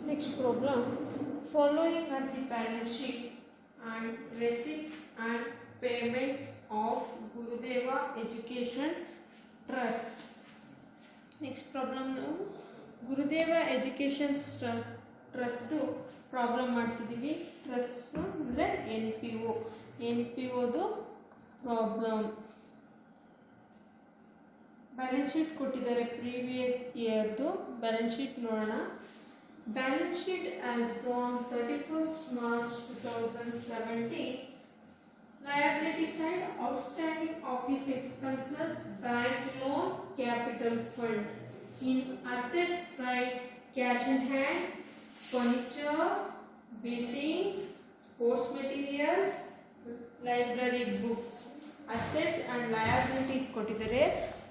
Next problem. Following are the balance sheet and receipts and payments of Gurudeva Education Trust. Next problem now. Gurudeva Education Trust problem ಮಾಡ್ತಿದ್ದೀವಿ. Trust ಅಂದರೆ N P ಒದು problem. Balance sheet ಕೊಟ್ಟಿದ್ದಾರೆ previous ಇಯರ್ದು. Balance sheet ನೋಡೋಣ. Balance sheet as on 31st March 2017. Liability side, outstanding office expenses, bank loan, capital fund. In asset side, cash in hand, furniture, buildings, sports materials, library books. Assets and liabilities ಕೊಟ್ಟಿದ್ದಾರೆ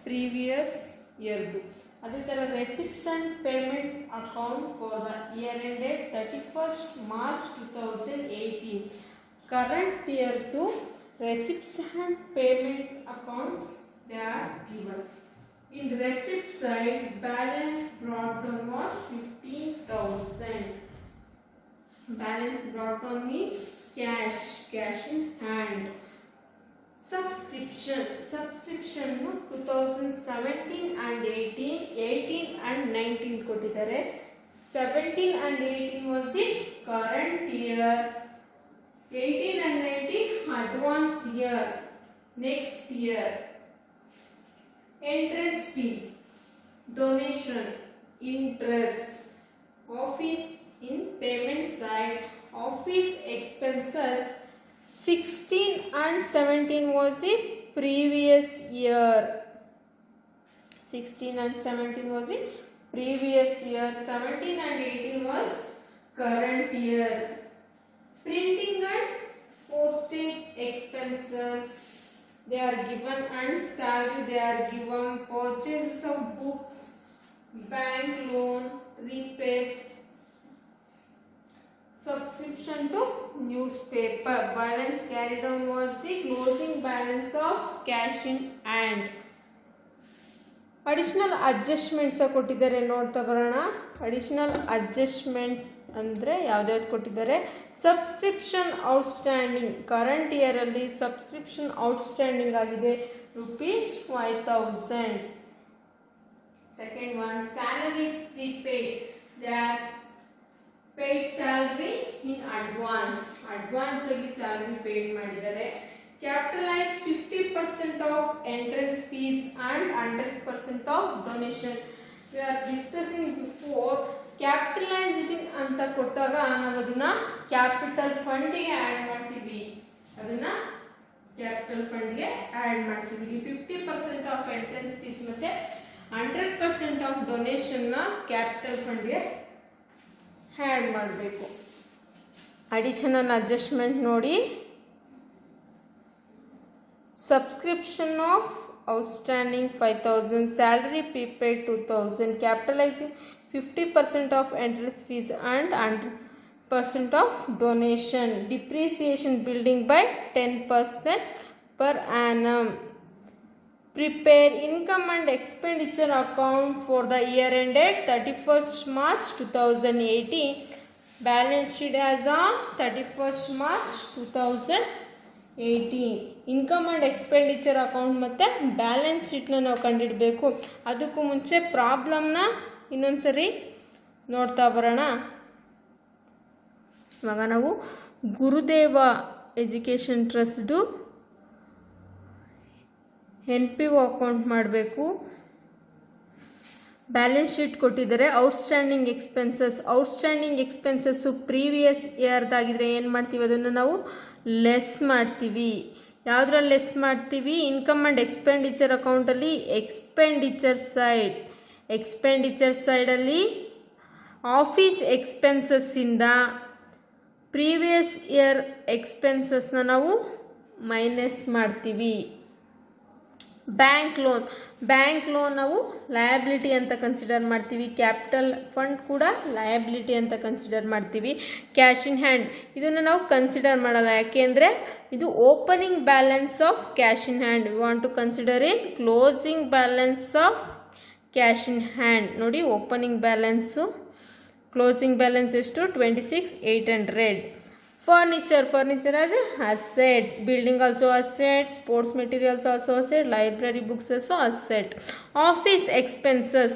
previous ಇಯರ್ದು. ಅದೇ ಥರ receipts and payments account for the year ended 31st March 2018. Current ಇಯರ್ದು receipts and payments accounts they are given. In receipt side, balance brought down was 15,000. Balance brought down means cash in hand. Subscription 2017 and 18 and 19 ಕೊಟ್ಟಿದ್ದಾರೆ. 17 and 18 was the current year. 18 and 19 advanced year, next year. Entrance fees, donation, interest, office in payment side, office expenses. 16 and 17 was the previous year. 16 and 17 was the previous year. 17 and 18 was current year. Printing and postage expenses, they are given, and salary they are given. Purchase of books, bank loan, repairs, subscription to newspaper. Balance carried on was the closing balance of cash in hand. Additional adjustments ಕೊಟ್ಟಿದ್ದಾರೆ, ನೋಡ್ತಾ ಬರೋಣ. Additional adjustments ಅಂದರೆ ಯಾವ್ದಾವ್ದು ಕೊಟ್ಟಿದ್ದಾರೆ? Subscription outstanding. Current ಇಯರಲ್ಲಿ subscription outstanding ಆಗಿದೆ ₹5,000. Second one, salary prepaid. They are paid salary in advance ಆಗಿ salary paid ಮಾಡಿದ್ದಾರೆ. Capitalize 50% of entrance fees and 100% of donation. We are discussing before. Capitalizing ಅಂತ ಕೊಟ್ಟಾಗ ನಾವು ಅದನ್ನ ಕ್ಯಾಪಿಟಲ್ ಫಂಡ್ಗೆ ಆ್ಯಡ್ ಮಾಡ್ತೀವಿ. 50% ಆಫ್ ಎಂಟ್ರೆನ್ಸ್ ಫೀಸ್ ಮತ್ತೆ 100% ಆಫ್ ಡೊನೇಷನ್ನ ಕ್ಯಾಪಿಟಲ್ ಫಂಡ್ಗೆ ಆ್ಯಡ್ ಮಾಡಬೇಕು. ಅಡಿಷನಲ್ ಅಡ್ಜಸ್ಟ್ಮೆಂಟ್ ನೋಡಿ. Subscription of outstanding 5,000, salary prepaid 2,000, capitalizing 50% of entrance fees and 100% of donation, depreciation building by 10% per annum. Prepare income and expenditure account for the year ended 31st March 2018. Balance sheet as on 31st March 2018. Income and expenditure account ಮತ್ತು balance ಶೀಟ್ನ ನಾವು ಕಂಡುಹಿಡಬೇಕು. ಅದಕ್ಕೂ ಮುಂಚೆ ಪ್ರಾಬ್ಲಮ್ನ ಇನ್ನೊಂದ್ಸರಿ ನೋಡ್ತಾ ಬರೋಣ. ಇವಾಗ ನಾವು ಗುರುದೇವ education ಟ್ರಸ್ಟ್ದು NPO account ಮಾಡಬೇಕು. ಬ್ಯಾಲೆನ್ಸ್ ಶೀಟ್ ಕೊಟ್ಟಿದ್ದಾರೆ. ಔಟ್ಸ್ಟ್ಯಾಂಡಿಂಗ್ ಎಕ್ಸ್ಪೆನ್ಸಸ್ಸು ಪ್ರೀವಿಯಸ್ ಇಯರ್ದಾಗಿದ್ದರೆ ಏನು ಮಾಡ್ತೀವಿ? ಅದನ್ನು ನಾವು ಲೆಸ್ ಮಾಡ್ತೀವಿ. ಯಾವುದ್ರಲ್ಲಿ ಲೆಸ್ ಮಾಡ್ತೀವಿ? ಇನ್ಕಮ್ ಆ್ಯಂಡ್ ಎಕ್ಸ್ಪೆಂಡಿಚರ್ ಅಕೌಂಟಲ್ಲಿ ಎಕ್ಸ್ಪೆಂಡಿಚರ್ ಸೈಡಲ್ಲಿ ಆಫೀಸ್ ಎಕ್ಸ್ಪೆನ್ಸಸ್ಸಿಂದ ಪ್ರೀವಿಯಸ್ ಇಯರ್ ಎಕ್ಸ್ಪೆನ್ಸಸ್ನ ನಾವು ಮೈನಸ್ ಮಾಡ್ತೀವಿ. ಬ್ಯಾಂಕ್ ಲೋನ್ ನಾವು ಲಯಬಿಲಿಟಿ ಅಂತ ಕನ್ಸಿಡರ್ ಮಾಡ್ತೀವಿ. ಕ್ಯಾಪಿಟಲ್ ಫಂಡ್ ಕೂಡ ಲಯಬಿಲಿಟಿ ಅಂತ ಕನ್ಸಿಡರ್ ಮಾಡ್ತೀವಿ. ಕ್ಯಾಶ್ ಇನ್ ಹ್ಯಾಂಡ್ ಇದನ್ನು ನಾವು ಕನ್ಸಿಡರ್ ಮಾಡಲ್ಲ, ಯಾಕೆಂದರೆ ಇದು opening balance of cash in hand. We want to consider in closing balance of cash in hand. ನೋಡಿ, ಓಪನಿಂಗ್ ಬ್ಯಾಲೆನ್ಸು, ಕ್ಲೋಸಿಂಗ್ ಬ್ಯಾಲೆನ್ಸ್ ಎಷ್ಟು 26,800. Furniture as a asset, building also asset, sports materials also asset, library books also asset. Office expenses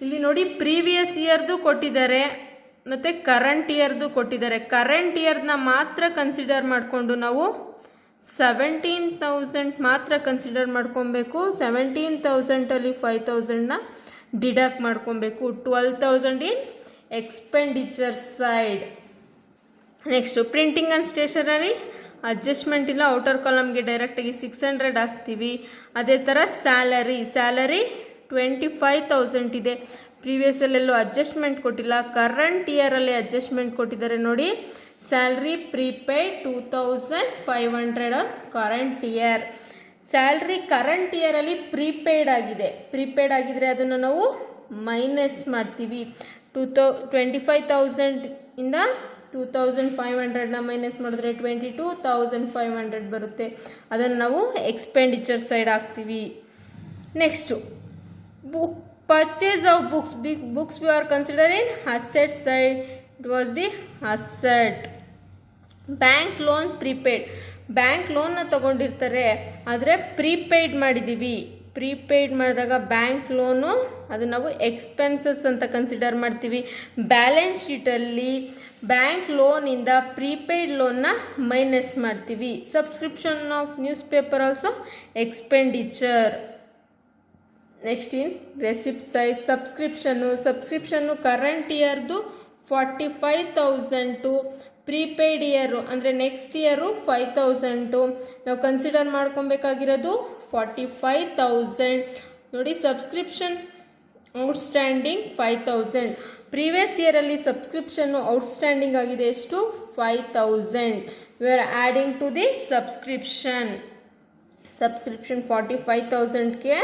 ಇಲ್ಲಿ ನೋಡಿ previous ಇಯರ್ದು ಕೊಟ್ಟಿದ್ದಾರೆ ಮತ್ತು current ಇಯರ್ದು ಕೊಟ್ಟಿದ್ದಾರೆ. Current ಇಯರ್ನ ಮಾತ್ರ consider ಮಾಡಿಕೊಂಡು ನಾವು 17,000 ಮಾತ್ರ ಕನ್ಸಿಡರ್ ಮಾಡ್ಕೊಬೇಕು. 17,000ಅಲ್ಲಿ 5,000ನ ಡಿಡಕ್ಟ್ ಮಾಡ್ಕೊಬೇಕು. 12,000 in expenditure side. Next printing and stationery adjustment ಇಲ್ಲ, ಔಟರ್ ಕಾಲಮ್ಗೆ ಡೈರೆಕ್ಟಾಗಿ 600 ಹಾಕ್ತೀವಿ. ಅದೇ ಥರ ಸ್ಯಾಲರಿ 25,000 ಇದೆ. ಪ್ರೀವಿಯಸ್ಸಲ್ಲೆಲ್ಲೂ ಅಡ್ಜಸ್ಟ್ಮೆಂಟ್ ಕೊಟ್ಟಿಲ್ಲ, ಕರೆಂಟ್ ಇಯರಲ್ಲಿ ಅಡ್ಜಸ್ಟ್ಮೆಂಟ್ ಕೊಟ್ಟಿದ್ದಾರೆ ನೋಡಿ. Salary prepaid 2,500 current year. Salary current ಇಯರಲ್ಲಿ ಪ್ರೀಪೇಯ್ಡ್ ಆಗಿದ್ರೆ ಅದನ್ನು ನಾವು ಮೈನಸ್ ಮಾಡ್ತೀವಿ. 25,000 ಇಂದ 2,500ನ ಮೈನಸ್ ಮಾಡಿದ್ರೆ 22,500 ಬರುತ್ತೆ. ಅದನ್ನು ನಾವು ಎಕ್ಸ್ಪೆಂಡಿಚರ್ ಸೈಡ್ ಹಾಕ್ತೀವಿ. Next purchase of books we are considering asset side. It was the asset. Bank loan prepaid. Bank ಲೋನ್ನ ತಗೊಂಡಿರ್ತಾರೆ, ಆದರೆ ಪ್ರೀಪೇಯ್ಡ್ ಮಾಡಿದ್ದೀವಿ. ಪ್ರೀಪೇಯ್ಡ್ ಮಾಡಿದಾಗ ಬ್ಯಾಂಕ್ ಲೋನು ಅದು ನಾವು ಎಕ್ಸ್ಪೆನ್ಸಸ್ ಅಂತ ಕನ್ಸಿಡರ್ ಮಾಡ್ತೀವಿ. ಬ್ಯಾಲೆನ್ಸ್ ಶೀಟಲ್ಲಿ ಬ್ಯಾಂಕ್ ಲೋನಿಂದ ಪ್ರೀಪೇಯ್ಡ್ ಲೋನ್ನ ಮೈನಸ್ ಮಾಡ್ತೀವಿ. Subscription of newspaper also expenditure. Next in receipt side ಸಬ್ಸ್ಕ್ರಿಪ್ಷನ್ನು ಕರೆಂಟ್ ಇಯರ್ದು 45,000, ಪ್ರೀಪೇಯ್ಡ್ ಇಯರು ಅಂದರೆ ನೆಕ್ಸ್ಟ್ ಇಯರು 5,000. ನಾವು ಕನ್ಸಿಡರ್ ಮಾಡ್ಕೊಬೇಕಾಗಿರೋದು 45,000 ನೋಡಿ. Subscription outstanding 5,000. ಪ್ರೀವಿಯಸ್ ಇಯರಲ್ಲಿ ಸಬ್ಸ್ಕ್ರಿಪ್ಷನ್ನು ಔಟ್ಸ್ಟ್ಯಾಂಡಿಂಗ್ ಆಗಿದೆ ಎಷ್ಟು 5,000. We are adding to the subscription 45,000ಗೆ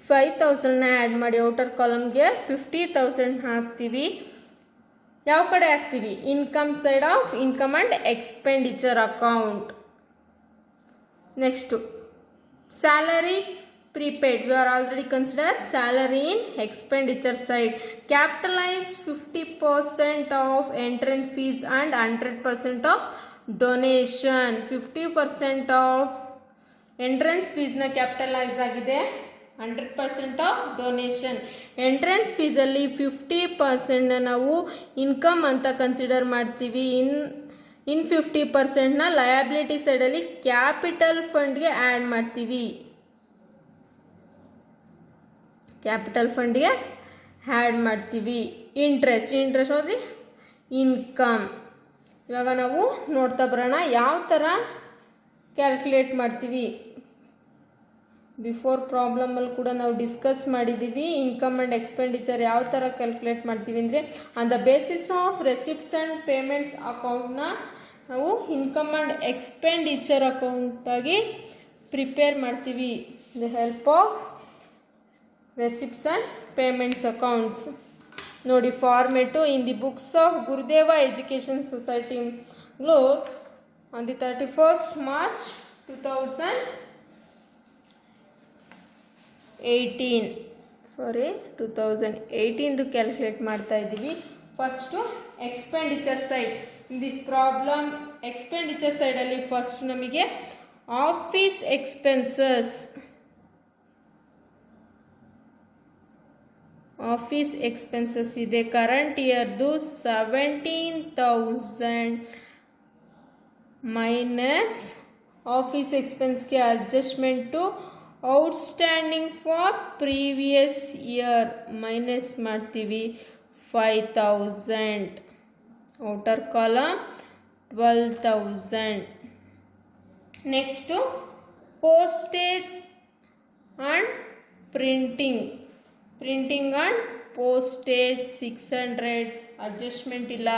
5,000ನ ಆ್ಯಡ್ ಮಾಡಿ ಔಟರ್ ಕಾಲಮ್ಗೆ 50,000 ಹಾಕ್ತೀವಿ. ಯಾವ ಕಡೆ ಹಾಕ್ತೀವಿ? Income side of income and expenditure account. Next salary prepaid we are already consider salary in expenditure side. Capitalise 50% of entrance fees and 100% of donation. 50% of entrance ಫೀಸ್ನ capitalise ಆಗಿದೆ, 100% ಆಫ್ ಡೊನೇಷನ್. ಎಂಟ್ರೆನ್ಸ್ ಫೀಸಲ್ಲಿ 50%ನ ನಾವು income ಅಂತ consider ಮಾಡ್ತೀವಿ. In 50%ನ liability ಸೈಡಲ್ಲಿ capital ಫಂಡ್ಗೆ ಆ್ಯಡ್ ಮಾಡ್ತೀವಿ. ಇಂಟ್ರೆಸ್ಟ್ ಓದಿ ಇನ್ಕಮ್. ಇವಾಗ ನಾವು ನೋಡ್ತಾ ಬರೋಣ ಯಾವ ಥರ ಕ್ಯಾಲ್ಕುಲೇಟ್ ಮಾಡ್ತೀವಿ. ಬಿಫೋರ್ ಪ್ರಾಬ್ಲಮಲ್ಲಿ ಕೂಡ ನಾವು ಡಿಸ್ಕಸ್ ಮಾಡಿದ್ದೀವಿ ಇನ್ಕಮ್ ಆ್ಯಂಡ್ ಎಕ್ಸ್ಪೆಂಡಿಚರ್ ಯಾವ ಥರ ಕ್ಯಾಲ್ಕುಲೇಟ್ ಮಾಡ್ತೀವಿ ಅಂದರೆ, on the basis of receipts and payments ಅಕೌಂಟ್ನ ನಾವು ಇನ್ಕಮ್ ಆ್ಯಂಡ್ ಎಕ್ಸ್ಪೆಂಡಿಚರ್ ಅಕೌಂಟಾಗಿ ಪ್ರಿಪೇರ್ ಮಾಡ್ತೀವಿ. The help of receipts and payments accounts ನೋಡಿ. Format in the books of Gurudeva education society on the 31st March 2018 calculate ಮಾಡ್ತಾ ಇದ್ದೀವಿ. First expenditure side. In this problem expenditure ಸೈಡಲ್ಲಿ first ನಮಗೆ office expenses ಇದೆ. Current ಇಯರ್ದು 17,000 minus office ಎಕ್ಸ್ಪೆನ್ಸ್ಗೆ adjustment outstanding for previous year minus ಮಾಡ್ತೀವಿ 5,000. Outer column 12,000. Next postage and printing and postage 600 adjustment ಇಲ್ಲ.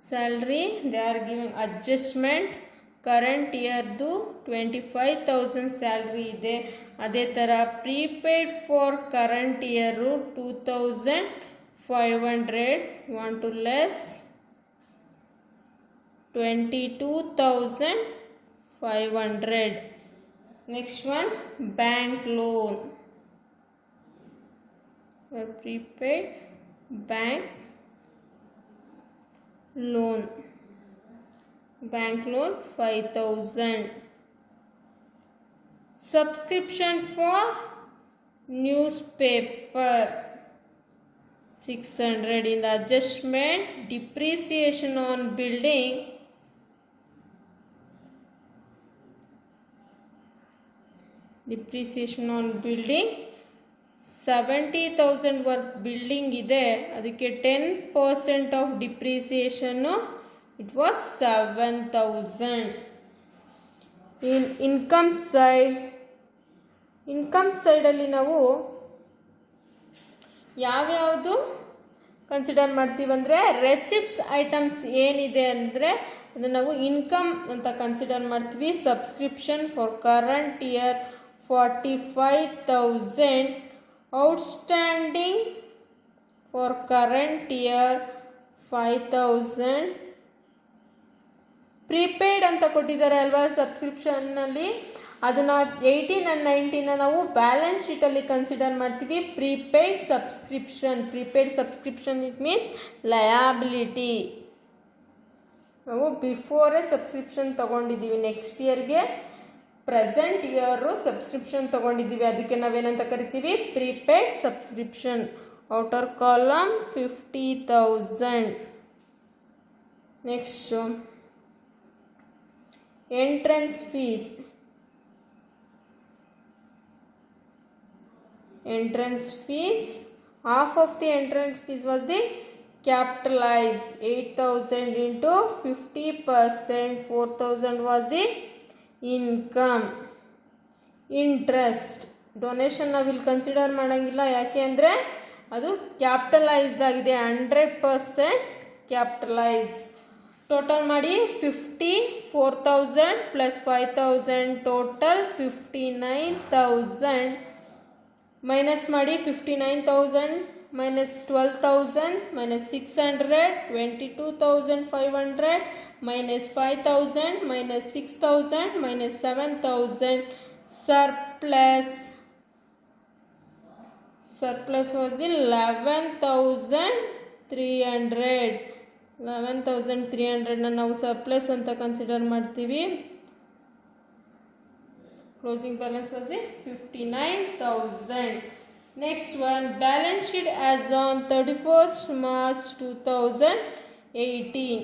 Salary they are giving adjustment. Current ಇಯರ್ದು 25,000 salary ಇದೆ. ಅದೇ ಥರ prepaid for current year 2,500. Want to less 22,500. Next one bank loan. prepaid bank loan 5,000. Subscription for newspaper 600. In the adjustment, depreciation on building depreciation on building 70,000 worth building ಇದೆ, ಅದಕ್ಕೆ 10% of depreciation it was 7,000. In income ಸೈಡಲ್ಲಿ ನಾವು ಯಾವ್ಯಾವುದು consider ಮಾಡ್ತೀವಿ ಅಂದರೆ receipts items ಏನಿದೆ ಅಂದರೆ ಅದನ್ನು ನಾವು ಇನ್ಕಮ್ ಅಂತ ಕನ್ಸಿಡರ್ ಮಾಡ್ತೀವಿ. Subscription for current year 45,000, outstanding for current year 5,000, prepaid ಅಂತ ಕೊಟ್ಟಿದ್ದಾರೆ ಅಲ್ವಾ ಸಬ್ಸ್ಕ್ರಿಪ್ಷನ್ನಲ್ಲಿ, ಅದನ್ನು 18 and 19 ನಾವು ಬ್ಯಾಲೆನ್ಸ್ ಶೀಟಲ್ಲಿ ಕನ್ಸಿಡರ್ ಮಾಡ್ತೀವಿ. Prepaid subscription it means liability. ನಾವು ಬಿಫೋರೇ ಸಬ್ಸ್ಕ್ರಿಪ್ಷನ್ ತಗೊಂಡಿದ್ದೀವಿ, ನೆಕ್ಸ್ಟ್ ಇಯರ್ಗೆ ಪ್ರೆಸೆಂಟ್ ಇಯರು ಸಬ್ಸ್ಕ್ರಿಪ್ಷನ್ ತಗೊಂಡಿದ್ದೀವಿ, ಅದಕ್ಕೆ ನಾವೇನಂತ ಕರಿತೀವಿ prepaid subscription. Outer column 50,000. Next entrance fees. Half of the entrance fees was the capitalized 8,000 into 50%, 4,000 was the income. Interest donation ನಾವಿಲ್ಲಿ consider ಮಾಡೋಂಗಿಲ್ಲ, ಯಾಕೆ ಅಂದರೆ ಅದು ಕ್ಯಾಪಿಟಲೈಸ್ಡ್ ಆಗಿದೆ, 100% ಕ್ಯಾಪಿಟಲೈಸ್. ಟೋಟಲ್ ಮಾಡಿ 50, 4,000 ಪ್ಲಸ್ 5,000 ಟೋಟಲ್ 59,000. ಮೈನಸ್ ಮಾಡಿ 59,000 minus 12,000 minus 600, 22,500 minus 5,000 minus 6,000 minus 7,000. Surplus was 11,300. 11,300 ನಾವು surplus ಅಂತ ಕನ್ಸಿಡರ್ ಮಾಡ್ತೀವಿ. Closing balance was 59,000. Next one, balance sheet as on 31st March 2018.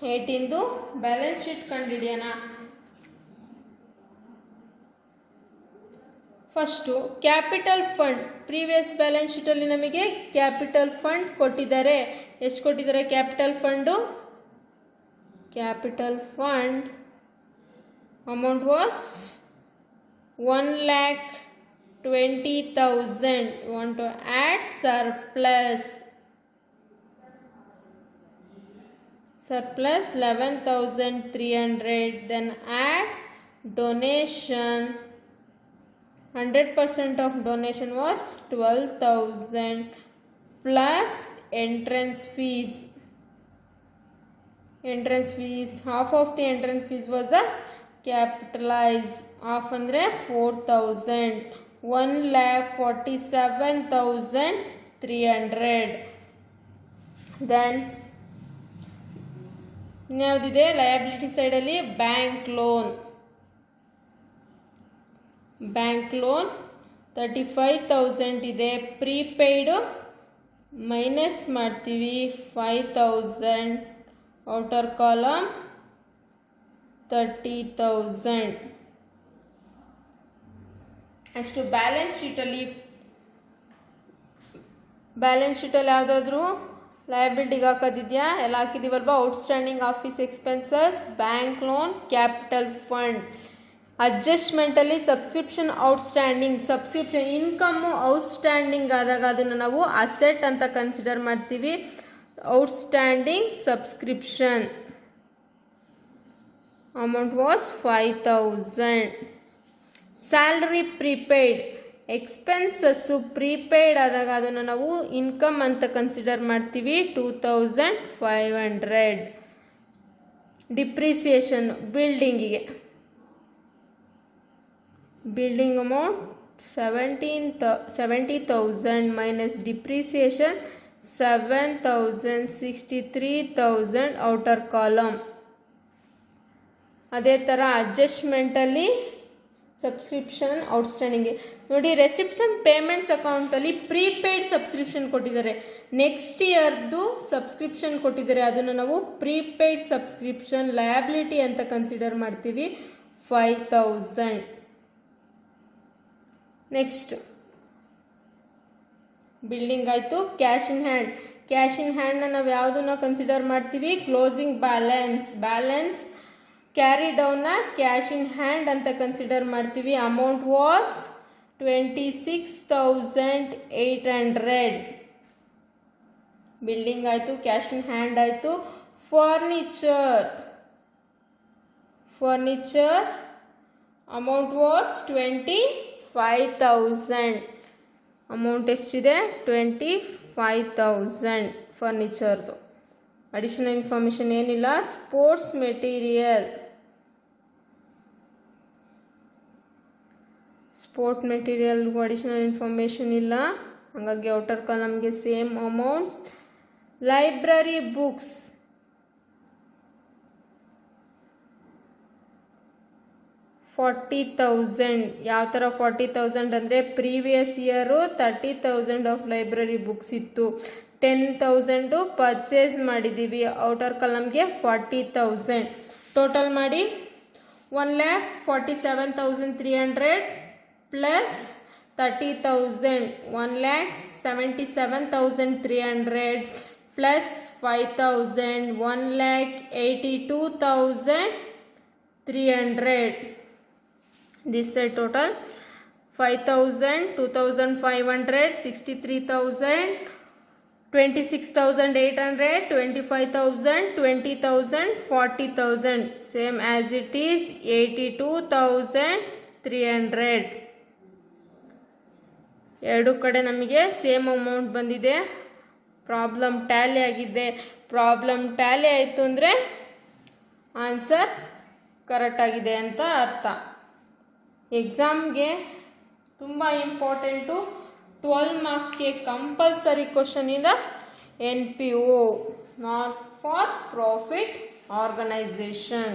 18ದು ಬ್ಯಾಲೆನ್ಸ್ ಶೀಟ್ ಕಂಡುಹಿಡಿಯೋಣ. First capital fund. Previous balance ಶೀಟಲ್ಲಿ ನಮಗೆ capital fund ಕೊಟ್ಟಿದ್ದಾರೆ. ಎಷ್ಟು ಕೊಟ್ಟಿದ್ದಾರೆ capital fund? Capital fund amount was 1,20,000. You want to add surplus 11,300. Then add donation. 100% of donation was 12,000 plus entrance fees. Half of the entrance fees was the capitalized. Half andre 4,000. 1,47,300. Then ಇನ್ಯಾವುದಿದೆ liability ಸೈಡಲ್ಲಿ bank loan 35,000 ಇದೆ. Prepaid minus ಮಾಡ್ತೀವಿ 5,000. Outer column 30,000. Next balance ಶೀಟಲ್ಲಿ ಯಾವುದಾದ್ರೂ ಲಯಬಿಲಿಟಿಗೆ ಹಾಕೋದಿದೆಯಾ? ಎಲ್ಲ ಹಾಕಿದ್ದೀವಲ್ವ. Outstanding office expenses, bank loan, capital fund. ಅಡ್ಜಸ್ಟ್ಮೆಂಟಲ್ಲಿ ಸಬ್ಸ್ಕ್ರಿಪ್ಷನ್ ಇನ್ಕಮ್ಮು ಔಟ್ಸ್ಟ್ಯಾಂಡಿಂಗ್ ಆದಾಗ ಅದನ್ನು ನಾವು ಅಸೆಟ್ ಅಂತ ಕನ್ಸಿಡರ್ ಮಾಡ್ತೀವಿ. Outstanding subscription amount was 5,000. Salary prepaid expenses prepaid ಆದಾಗ ಅದನ್ನು ನಾವು ಇನ್ಕಮ್ ಅಂತ ಕನ್ಸಿಡರ್ ಮಾಡ್ತೀವಿ. 2,500. Depreciation building amount 70,000 minus depreciation 7,000 63,000 outer column. ಅದೇ ಥರ ಅಡ್ಜಸ್ಟ್ಮೆಂಟಲ್ಲಿ ಸಬ್ಸ್ಕ್ರಿಪ್ಷನ್ ಔಟ್ಸ್ಟ್ಯಾಂಡಿಂಗ್ ನೋಡಿ. ರೆಸಿಪ್ಟ್ಸ್ ಅಂಡ್ ಪೇಮೆಂಟ್ಸ್ ಅಕೌಂಟಲ್ಲಿ ಪ್ರೀಪೇಯ್ಡ್ ಸಬ್ಸ್ಕ್ರಿಪ್ಷನ್ ಕೊಟ್ಟಿದ್ದಾರೆ, ನೆಕ್ಸ್ಟ್ ಇಯರ್ದು ಸಬ್ಸ್ಕ್ರಿಪ್ಷನ್ ಕೊಟ್ಟಿದ್ದಾರೆ, ಅದನ್ನು ನಾವು ಪ್ರೀಪೇಯ್ಡ್ ಸಬ್ಸ್ಕ್ರಿಪ್ಷನ್ ಲಯಬಿಲಿಟಿ ಅಂತ ಕನ್ಸಿಡರ್ ಮಾಡ್ತೀವಿ 5,000. ನೆಕ್ಸ್ಟ್ ಬಿಲ್ಡಿಂಗ್ ಆಯಿತು. Cash in hand, cash in ಹ್ಯಾಂಡ್ನ ನಾವು ಯಾವುದನ್ನ ಕನ್ಸಿಡರ್ ಮಾಡ್ತೀವಿ? ಕ್ಲೋಸಿಂಗ್ ಬ್ಯಾಲೆನ್ಸ್ ಕ್ಯಾರಿ ಡೌನ್ನ ಕ್ಯಾಶ್ ಇನ್ ಹ್ಯಾಂಡ್ ಅಂತ ಕನ್ಸಿಡರ್ ಮಾಡ್ತೀವಿ. Amount was 26,800. ಬಿಲ್ಡಿಂಗ್ ಆಯಿತು, ಕ್ಯಾಶ್ ಇನ್ ಹ್ಯಾಂಡ್ ಆಯಿತು. Furniture amount was 25,000. ಅಮೌಂಟ್ ಎಷ್ಟಿದೆ? 25,000 ಫರ್ನಿಚರ್ದು. ಅಡಿಷನಲ್ ಇನ್ಫಾರ್ಮೇಷನ್ ಏನಿಲ್ಲ. ಸ್ಪೋರ್ಟ್ಸ್ ಮೆಟೀರಿಯಲ್ಗೂ ಅಡಿಷನಲ್ ಇನ್ಫಾರ್ಮೇಷನ್ ಇಲ್ಲ, ಹಾಗಾಗಿ ಔಟರ್ ಕಾಲಮ್ಗೆ ಸೇಮ್ ಅಮೌಂಟ್ಸ್. Library books 40,000. ಯಾವ ಥರ 40,000 ಅಂದರೆ previous year 30,000 of library books ಇತ್ತು, 10,000 ಪರ್ಚೇಸ್ ಮಾಡಿದ್ದೀವಿ. ಔಟರ್ ಕಾಲಮ್ಗೆ 40,000. ಟೋಟಲ್ ಮಾಡಿ 1,47,300 plus 30,000 1,77,300 plus 5,000 1,82,300. This side total 5,000 2,500 63,000 26,800 25,000 20,000 40,000. Same as it is 82,300. ಎರಡು ಕಡೆ ನಮಗೆ ಸೇಮ್ ಅಮೌಂಟ್ ಬಂದಿದೆ. ಪ್ರಾಬ್ಲಮ್ ಟ್ಯಾಲಿ ಆಗಿದೆ. ಪ್ರಾಬ್ಲಮ್ ಟ್ಯಾಲಿ ಆಯಿತು ಅಂದರೆ ಆನ್ಸರ್ ಕರೆಕ್ಟ್ ಆಗಿದೆ ಅಂತ ಅರ್ಥ. ಎಕ್ಸಾಮ್ಗೆ ತುಂಬ ಇಂಪಾರ್ಟೆಂಟು. 12 ಮಾರ್ಕ್ಸ್ಗೆ ಕಂಪಲ್ಸರಿ ಕ್ವಶನ್ ಇದೆ. NPO, not for profit organisation.